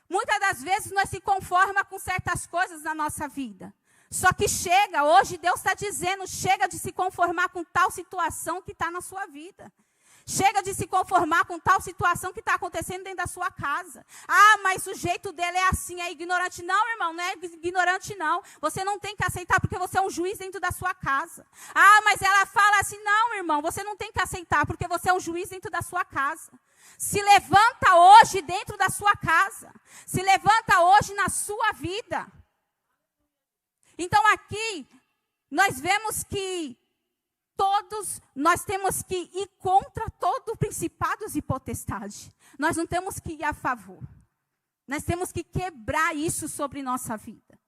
Muitas das vezes nós se conformamos com certas coisas na nossa vida. Só que chega, hoje Deus está dizendo, chega de se conformar com tal situação que está na sua vida. Chega de se conformar com tal situação que está acontecendo dentro da sua casa. Ah, mas o jeito dele é assim, é ignorante. Não, irmão, não é ignorante, não. Você não tem que aceitar porque você é um juiz dentro da sua casa. Ah, mas ela fala assim, não, irmão, você não tem que aceitar porque você é um juiz dentro da sua casa. Se levanta hoje dentro da sua casa. Se levanta hoje na sua vida. Então aqui, nós vemos que todos nós temos que ir contra todo principados e potestade. Nós não temos que ir a favor. Nós temos que quebrar isso sobre nossa vida.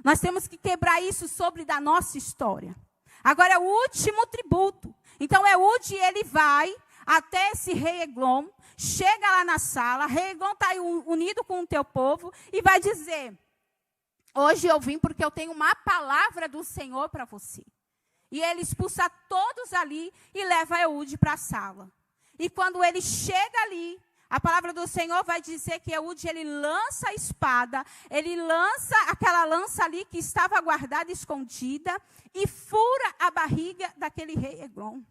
Nós temos que quebrar isso sobre da nossa história. Agora é o último tributo. Então Eude, ele vai até esse rei Eglon, chega lá na sala, rei Eglon está unido com o teu povo e vai dizer, hoje eu vim porque eu tenho uma palavra do Senhor para você. E ele expulsa todos ali e leva Eude para a sala. E quando ele chega ali, a palavra do Senhor vai dizer que Eude, ele lança a espada, ele lança aquela lança ali que estava guardada, escondida, e fura a barriga daquele rei Eglon.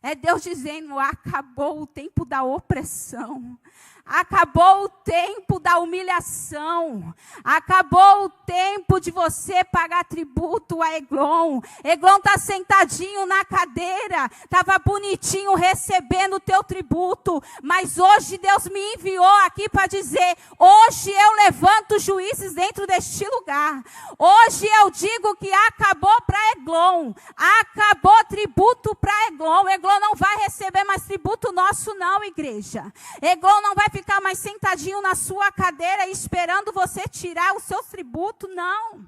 É Deus dizendo, acabou o tempo da opressão. Acabou o tempo da humilhação. Acabou o tempo de você pagar tributo a Eglon. Eglon está sentadinho na cadeira. Estava bonitinho recebendo o teu tributo. Mas hoje Deus me enviou aqui para dizer, hoje eu levanto juízes dentro deste lugar. Hoje eu digo que acabou para Eglon. Acabou tributo para Eglon. Eglon não vai receber mais tributo nosso não, igreja. Eglon não vai ficar mais sentadinho na sua cadeira esperando você tirar o seu tributo, não.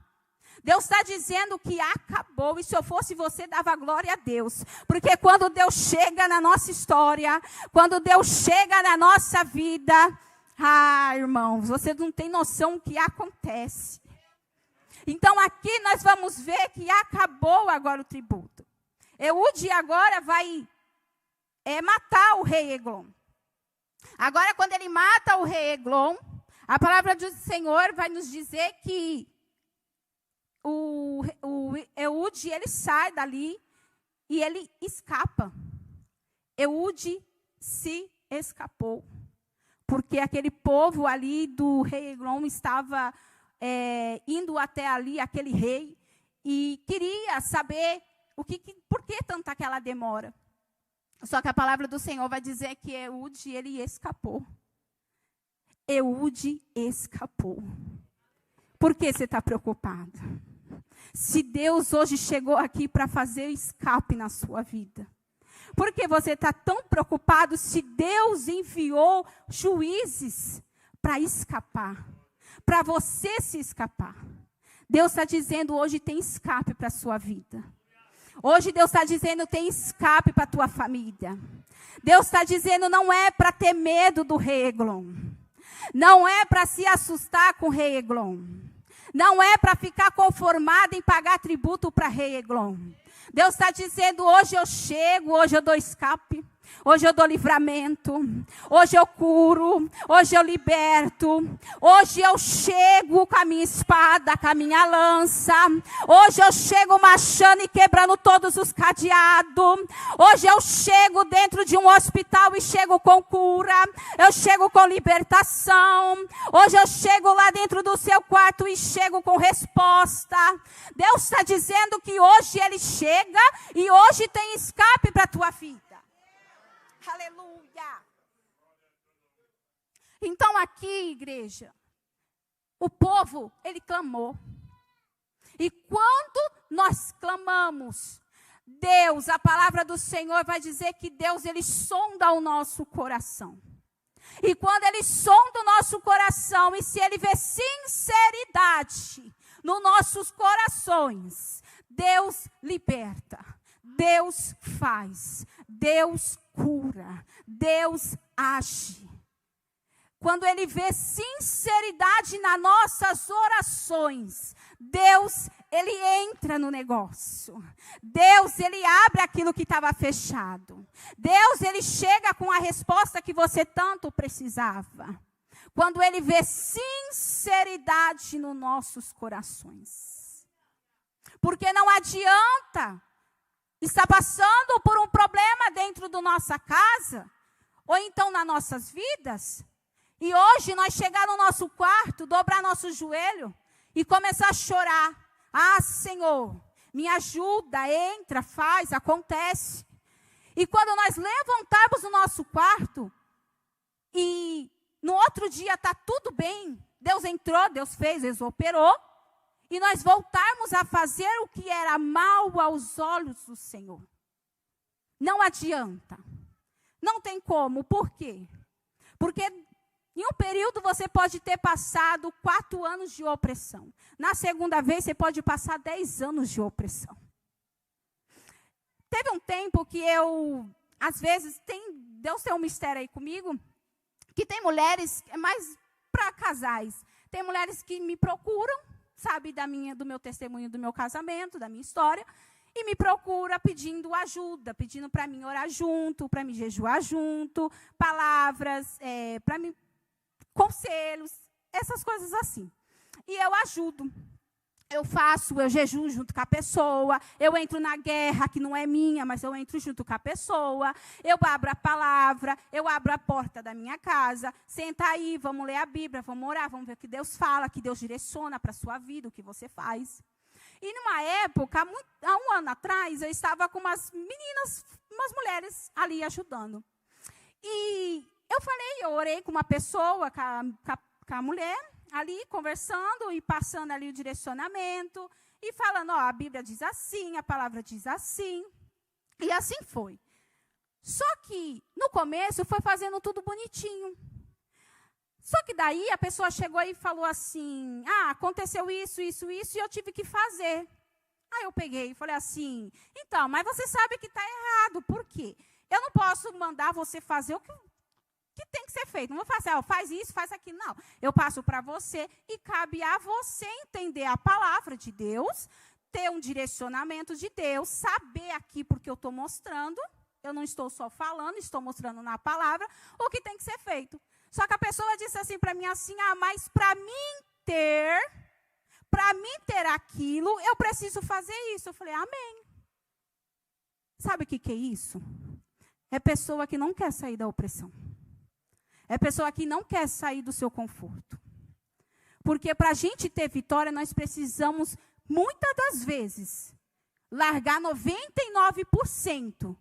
Deus está dizendo que acabou, e se eu fosse você, dava glória a Deus. Porque quando Deus chega na nossa história, quando Deus chega na nossa vida, irmãos, você não tem noção do que acontece. Então aqui nós vamos ver que acabou agora o tributo. Eude agora vai matar o rei Eglon. Agora, quando ele mata o rei Eglon, a palavra do Senhor vai nos dizer que o Eude, ele sai dali e ele escapa. Eude se escapou. Porque aquele povo ali do rei Eglon estava indo até ali, aquele rei, e queria saber por que tanta aquela demora. Só que a palavra do Senhor vai dizer que Eude, ele escapou. Eude escapou. Por que você está preocupado? Se Deus hoje chegou aqui para fazer escape na sua vida. Por que você está tão preocupado se Deus enviou juízes para escapar? Para você se escapar. Deus está dizendo hoje tem escape para a sua vida. Hoje Deus está dizendo, tem escape para a tua família. Deus está dizendo, não é para ter medo do rei Eglon. Não é para se assustar com o rei Eglon. Não é para ficar conformado em pagar tributo para rei Eglon. Deus está dizendo, hoje eu chego, hoje eu dou escape. Hoje eu dou livramento, hoje eu curo, hoje eu liberto, hoje eu chego com a minha espada, com a minha lança, hoje eu chego machando e quebrando todos os cadeados, hoje eu chego dentro de um hospital e chego com cura, eu chego com libertação, hoje eu chego lá dentro do seu quarto e chego com resposta. Deus está dizendo que hoje Ele chega e hoje tem escape para a tua vida. Aleluia. Então aqui, igreja, o povo, ele clamou. E quando nós clamamos, Deus, a palavra do Senhor vai dizer que Deus, ele sonda o nosso coração. E quando ele sonda o nosso coração, e se ele vê sinceridade nos nossos corações, Deus liberta, Deus faz, Deus cura, Deus age. Quando Ele vê sinceridade nas nossas orações, Deus, Ele entra no negócio. Deus, Ele abre aquilo que estava fechado. Deus, Ele chega com a resposta que você tanto precisava. Quando Ele vê sinceridade nos nossos corações. Porque não adianta estar passando por um problema dentro da nossa casa, ou então nas nossas vidas, e hoje nós chegar no nosso quarto, dobrar nosso joelho e começar a chorar. Ah, Senhor, me ajuda, entra, faz, acontece. E quando nós levantarmos o nosso quarto, e no outro dia está tudo bem, Deus entrou, Deus fez, Deus operou, e nós voltarmos a fazer o que era mal aos olhos do Senhor. Não adianta. Não tem como. Por quê? Porque em um período você pode ter passado 4 anos de opressão. Na segunda vez você pode passar 10 anos de opressão. Teve um tempo que às vezes, Deus tem um mistério aí comigo, que tem mulheres, é mais para casais, tem mulheres que me procuram, sabe, do meu testemunho, do meu casamento, da minha história, e me procura pedindo ajuda, pedindo para mim orar junto, para me jejuar junto, palavras, para mim, conselhos, essas coisas assim. E eu ajudo. Eu jejuo junto com a pessoa, eu entro na guerra, que não é minha, mas eu entro junto com a pessoa, eu abro a palavra, eu abro a porta da minha casa, senta aí, vamos ler a Bíblia, vamos orar, vamos ver o que Deus fala, que Deus direciona para a sua vida, o que você faz. E numa época, há 1 ano atrás, eu estava com umas mulheres ali ajudando. E eu orei com uma pessoa, com a mulher, ali conversando e passando ali o direcionamento e falando, a Bíblia diz assim, a palavra diz assim. E assim foi. Só que no começo foi fazendo tudo bonitinho. Só que daí a pessoa chegou e falou assim, aconteceu isso, isso, isso, e eu tive que fazer. Aí eu peguei e falei assim, então, mas você sabe que está errado, por quê? Eu não posso mandar você fazer o que tem que ser feito. Não vou fazer, faz isso, faz aquilo. Não. Eu passo para você e cabe a você entender a palavra de Deus, ter um direcionamento de Deus, saber aqui porque eu estou mostrando. Eu não estou só falando, estou mostrando na palavra o que tem que ser feito. Só que a pessoa disse assim para mim assim, mas para mim ter aquilo, eu preciso fazer isso. Eu falei, amém. Sabe o que é isso? É pessoa que não quer sair da opressão. É pessoa que não quer sair do seu conforto. Porque para a gente ter vitória, nós precisamos, muitas das vezes, largar 99%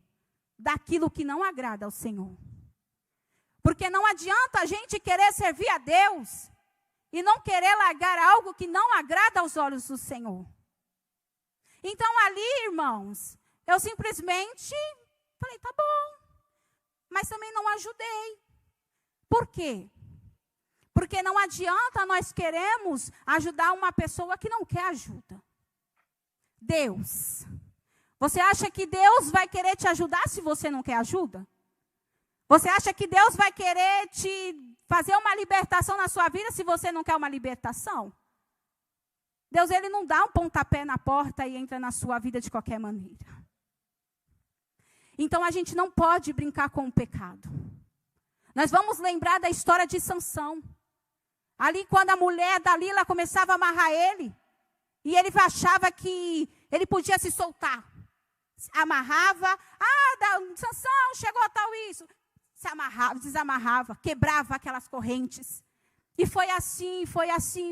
daquilo que não agrada ao Senhor. Porque não adianta a gente querer servir a Deus e não querer largar algo que não agrada aos olhos do Senhor. Então ali, irmãos, eu simplesmente falei, tá bom, mas também não ajudei. Por quê? Porque não adianta nós queremos ajudar uma pessoa que não quer ajuda. Deus. Você acha que Deus vai querer te ajudar se você não quer ajuda? Você acha que Deus vai querer te fazer uma libertação na sua vida se você não quer uma libertação? Deus, Ele não dá um pontapé na porta e entra na sua vida de qualquer maneira. Então, a gente não pode brincar com o pecado. Nós vamos lembrar da história de Sansão. Ali, quando a mulher Dalila começava a amarrar ele, e ele achava que ele podia se soltar. Amarrava, Sansão, chegou a tal isso. Se amarrava, desamarrava, quebrava aquelas correntes. E foi assim,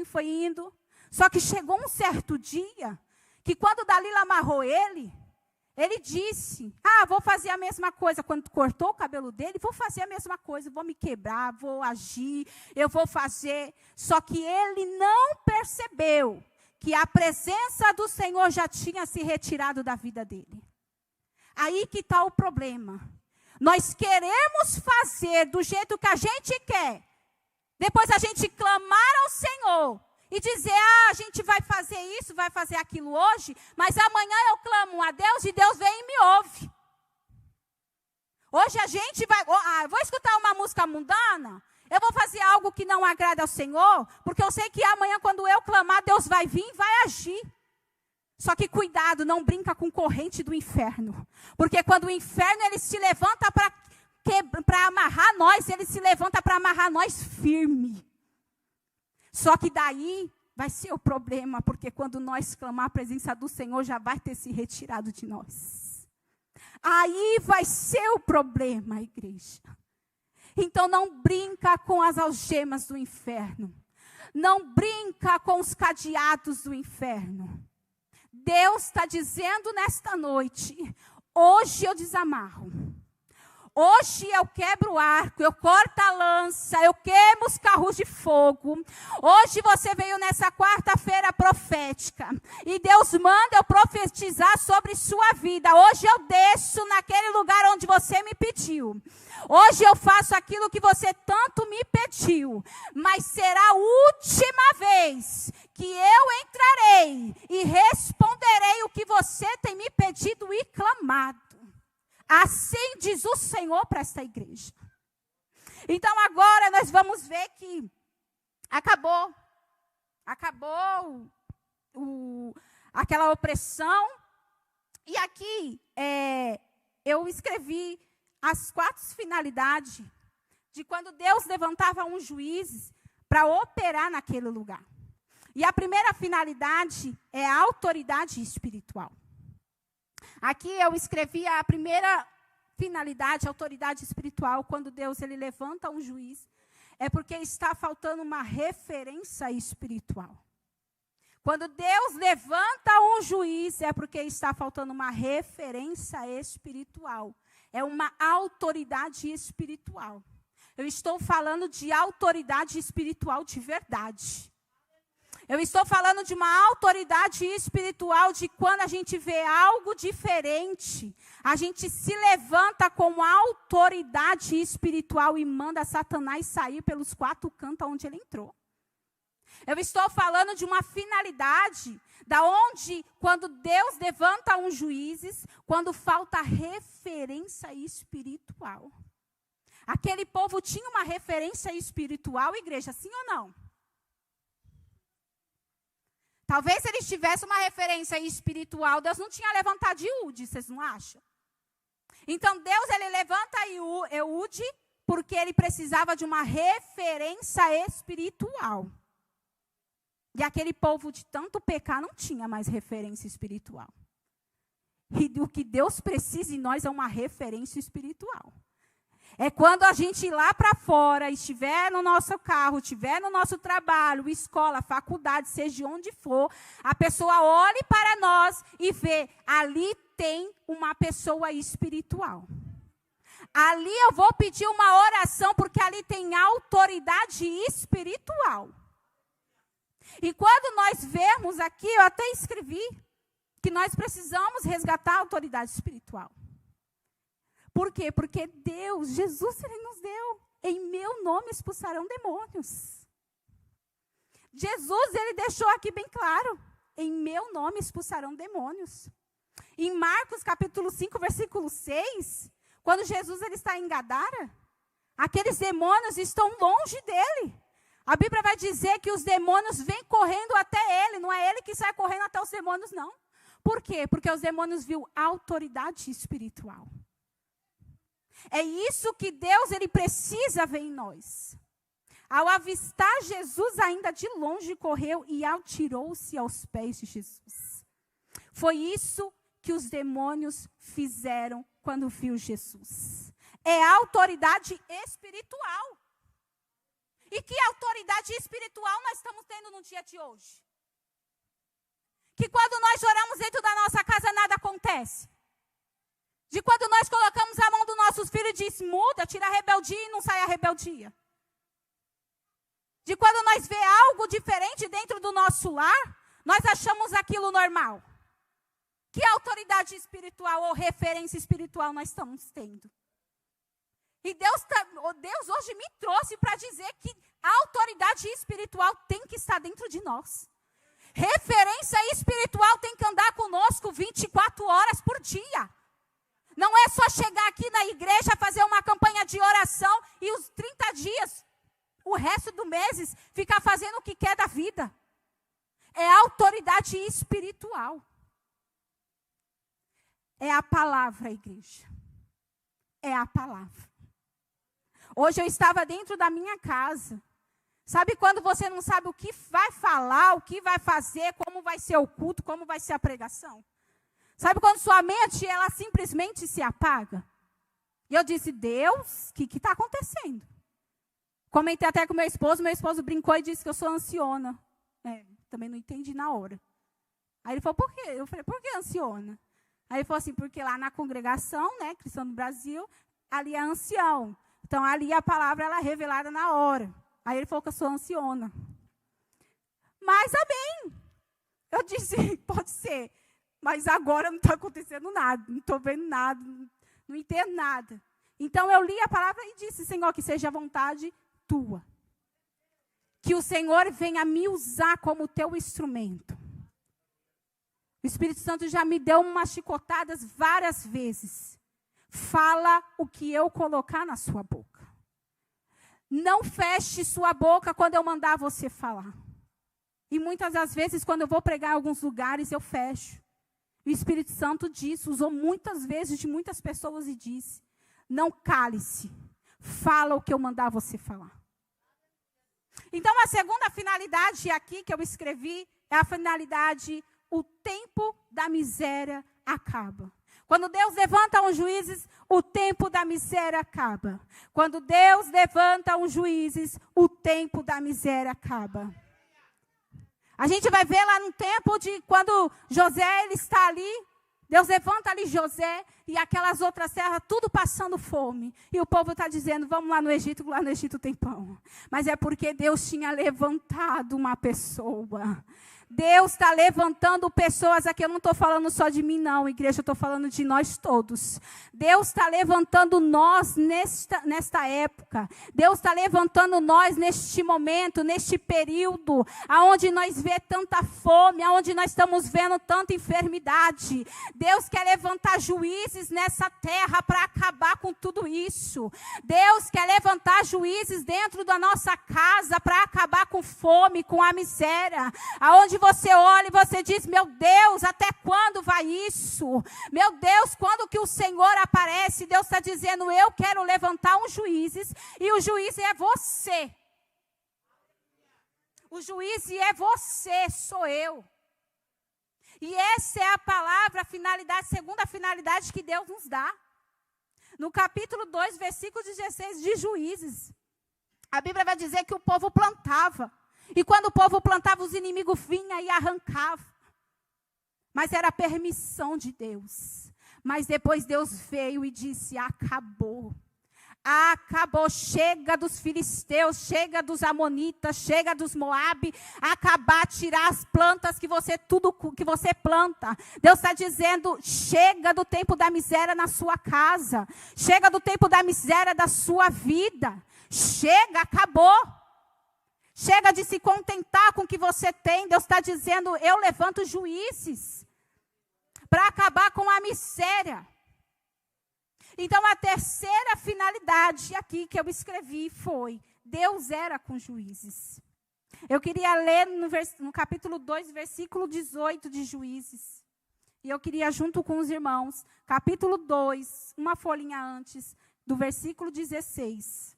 foi indo. Só que chegou um certo dia, que quando Dalila amarrou ele disse, vou fazer a mesma coisa. Quando cortou o cabelo dele, vou fazer a mesma coisa, vou me quebrar, vou agir, eu vou fazer. Só que ele não percebeu que a presença do Senhor já tinha se retirado da vida dele. Aí que está o problema. Nós queremos fazer do jeito que a gente quer. Depois a gente clamar ao Senhor e dizer, a gente vai fazer isso, vai fazer aquilo hoje, mas amanhã eu clamo a Deus e Deus vem e me ouve. Hoje a gente vai, vou escutar uma música mundana, eu vou fazer algo que não agrada ao Senhor, porque eu sei que amanhã quando eu clamar, Deus vai vir e vai agir. Só que cuidado, não brinca com corrente do inferno, porque quando o inferno ele se levanta para amarrar nós, ele se levanta para amarrar nós firme. Só que daí vai ser o problema, porque quando nós clamar a presença do Senhor, já vai ter se retirado de nós. Aí vai ser o problema, igreja. Então não brinca com as algemas do inferno. Não brinca com os cadeados do inferno. Deus está dizendo nesta noite, hoje eu desamarro. Hoje eu quebro o arco, eu corto a lança, eu queimo os carros de fogo. Hoje você veio nessa quarta-feira profética. E Deus manda eu profetizar sobre sua vida. Hoje eu desço naquele lugar onde você me pediu. Hoje eu faço aquilo que você tanto me pediu. Mas será a última vez que eu entrarei e responderei o que você tem me pedido e clamado. Assim diz o Senhor para esta igreja. Então agora nós vamos ver que acabou aquela opressão. E aqui eu escrevi as 4 finalidades de quando Deus levantava um juiz para operar naquele lugar. E a primeira finalidade é a autoridade espiritual. Aqui eu escrevi a primeira finalidade, autoridade espiritual, quando Deus ele levanta um juiz, é porque está faltando uma referência espiritual. Quando Deus levanta um juiz, é porque está faltando uma referência espiritual. É uma autoridade espiritual. Eu estou falando de autoridade espiritual de verdade. Eu estou falando de uma autoridade espiritual de quando a gente vê algo diferente, a gente se levanta com autoridade espiritual e manda Satanás sair pelos 4 cantos onde ele entrou. Eu estou falando de uma finalidade, da onde quando Deus levanta um juízes, quando falta referência espiritual. Aquele povo tinha uma referência espiritual, igreja, sim ou não? Talvez se eles tivessem uma referência espiritual, Deus não tinha levantado Eude, vocês não acham? Então Deus ele levanta Eude porque ele precisava de uma referência espiritual. E aquele povo de tanto pecar não tinha mais referência espiritual. E o que Deus precisa em nós é uma referência espiritual. É quando a gente ir lá para fora, estiver no nosso carro, estiver no nosso trabalho, escola, faculdade, seja onde for, a pessoa olhe para nós e vê, ali tem uma pessoa espiritual. Ali eu vou pedir uma oração, porque ali tem autoridade espiritual. E quando nós vemos aqui, eu até escrevi, que nós precisamos resgatar a autoridade espiritual. Por quê? Porque Deus, Jesus, ele nos deu. Em meu nome expulsarão demônios. Jesus, ele deixou aqui bem claro. Em meu nome expulsarão demônios. Em Marcos capítulo 5, versículo 6, quando Jesus ele está em Gadara, aqueles demônios estão longe dele. A Bíblia vai dizer que os demônios vêm correndo até ele. Não é ele que sai correndo até os demônios, não. Por quê? Porque os demônios viram autoridade espiritual. É isso que Deus ele precisa ver em nós. Ao avistar Jesus, ainda de longe correu e atirou-se aos pés de Jesus. Foi isso que os demônios fizeram quando viu Jesus. É autoridade espiritual. E que autoridade espiritual nós estamos tendo no dia de hoje? Que quando nós oramos dentro da nossa casa, nada acontece. De quando nós colocamos a mão dos nossos filhos e diz, muda, tira a rebeldia e não sai a rebeldia. De quando nós vê algo diferente dentro do nosso lar, nós achamos aquilo normal. Que autoridade espiritual ou referência espiritual nós estamos tendo? E Deus hoje me trouxe para dizer que a autoridade espiritual tem que estar dentro de nós. Referência espiritual tem que andar conosco 24 horas por dia. Não é só chegar aqui na igreja, fazer uma campanha de oração e os 30 dias, o resto do mês, ficar fazendo o que quer da vida. É autoridade espiritual. É a palavra, igreja. É a palavra. Hoje eu estava dentro da minha casa, Sabe quando você não sabe o que vai falar, o que vai fazer, como vai ser o culto, como vai ser a pregação? Sabe quando sua mente, ela simplesmente se apaga? E eu disse, Deus, o que está acontecendo? Comentei até com meu esposo brincou e disse que eu sou anciona. Também não entendi na hora. Aí ele falou, por quê? Eu falei, por que anciona? Aí ele falou assim, porque lá na congregação, né, Cristã do Brasil, ali é ancião. Então, ali a palavra ela é revelada na hora. Aí ele falou que eu sou anciona. Mas, amém. Eu disse, pode ser. Mas agora não está acontecendo nada. Não estou vendo nada. Não entendo nada. Então, eu li a palavra e disse, Senhor, que seja a vontade tua. Que o Senhor venha me usar como teu instrumento. O Espírito Santo já me deu umas chicotadas várias vezes. Fala o que eu colocar na sua boca. Não feche sua boca quando eu mandar você falar. E muitas das vezes, quando eu vou pregar em alguns lugares, eu fecho. O Espírito Santo disse, usou muitas vezes de muitas pessoas e disse, não cale-se, fala o que eu mandar você falar. Então, a segunda finalidade aqui que eu escrevi é a finalidade, o tempo da miséria acaba. Quando Deus levanta uns juízes, o tempo da miséria acaba. Quando Deus levanta uns juízes, o tempo da miséria acaba. A gente vai ver lá no tempo de quando José ele está ali, Deus levanta ali José e aquelas outras terras, tudo passando fome. E o povo está dizendo, vamos lá no Egito tem pão. Mas é porque Deus tinha levantado uma pessoa. Deus está levantando pessoas aqui, eu não estou falando só de mim não, igreja, eu estou falando de nós todos. Deus está levantando nós nesta época. Deus está levantando nós neste momento, neste período, aonde nós vê tanta fome, aonde nós estamos vendo tanta enfermidade. Deus quer levantar juízes nessa terra para acabar com tudo isso. Deus quer levantar juízes dentro da nossa casa para acabar com fome, com a miséria, aonde você olha e você diz, meu Deus, até quando vai isso? Meu Deus, quando que o Senhor aparece? Deus está dizendo, eu quero levantar uns juízes, e o juiz é você. O juiz é você, sou eu. E essa é a palavra, a finalidade, segunda finalidade que Deus nos dá. No capítulo 2, versículo 16 de Juízes, a Bíblia vai dizer que o povo plantava. E quando o povo plantava, os inimigos vinham e arrancavam. Mas era a permissão de Deus. Mas depois Deus veio e disse, acabou. Acabou, chega dos filisteus, chega dos amonitas, chega dos Moabe, acabar, tirar as plantas tudo que você planta. Deus está dizendo, chega do tempo da miséria na sua casa. Chega do tempo da miséria da sua vida. Chega, acabou. Chega de se contentar com o que você tem. Deus está dizendo, eu levanto juízes para acabar com a miséria. Então, a terceira finalidade aqui que eu escrevi foi, Deus era com juízes. Eu queria ler no capítulo 2, versículo 18 de Juízes. E eu queria, junto com os irmãos, capítulo 2, uma folhinha antes, do versículo 16.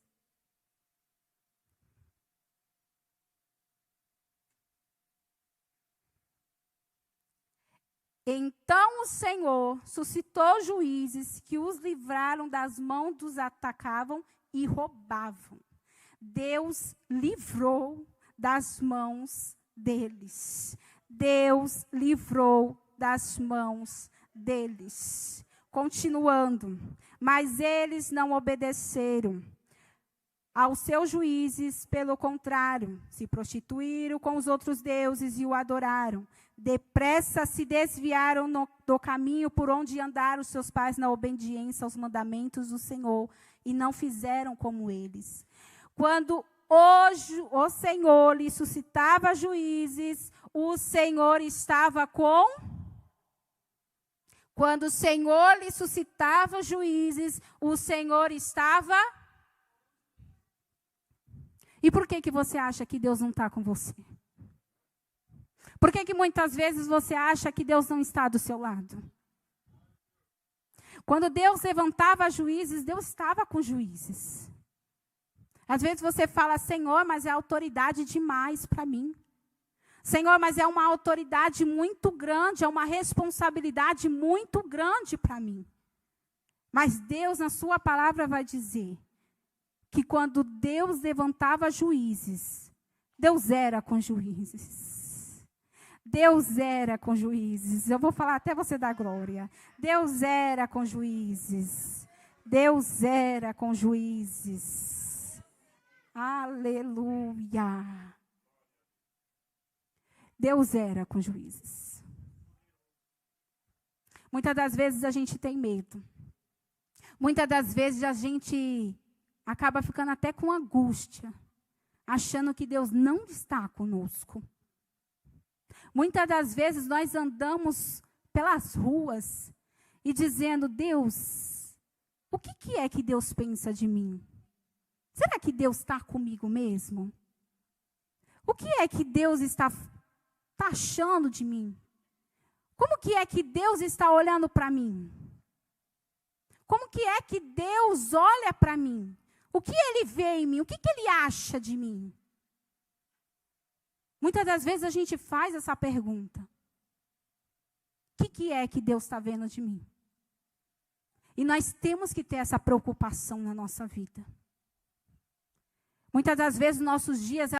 Então o Senhor suscitou juízes que os livraram das mãos dos atacavam e roubavam. Deus livrou das mãos deles. Deus livrou das mãos deles. Continuando, mas eles não obedeceram aos seus juízes, pelo contrário, se prostituíram com os outros deuses e o adoraram. Depressa se desviaram do caminho por onde andaram os seus pais na obediência aos mandamentos do Senhor e não fizeram como eles. Quando o Senhor lhe suscitava juízes, o Senhor estava com... Quando o Senhor lhe suscitava juízes, o Senhor estava... E por que você acha que Deus não está com você? Por que muitas vezes você acha que Deus não está do seu lado? Quando Deus levantava juízes, Deus estava com juízes. Às vezes você fala, Senhor, mas é autoridade demais para mim. Senhor, mas é uma autoridade muito grande, é uma responsabilidade muito grande para mim. Mas Deus, na sua palavra, vai dizer que quando Deus levantava juízes, Deus era com juízes. Deus era com juízes. Eu vou falar até você dar glória. Deus era com juízes. Deus era com juízes. Aleluia. Deus era com juízes. Muitas das vezes a gente tem medo. Muitas das vezes a gente acaba ficando até com angústia, achando que Deus não está conosco. Muitas das vezes nós andamos pelas ruas e dizendo, Deus, o que é que Deus pensa de mim? Será que Deus está comigo mesmo? O que é que Deus está achando de mim? Como que é que Deus está olhando para mim? Como que é que Deus olha para mim? O que Ele vê em mim? O que Ele acha de mim? Muitas das vezes a gente faz essa pergunta. O que é que Deus está vendo de mim? E nós temos que ter essa preocupação na nossa vida. Muitas das vezes nossos dias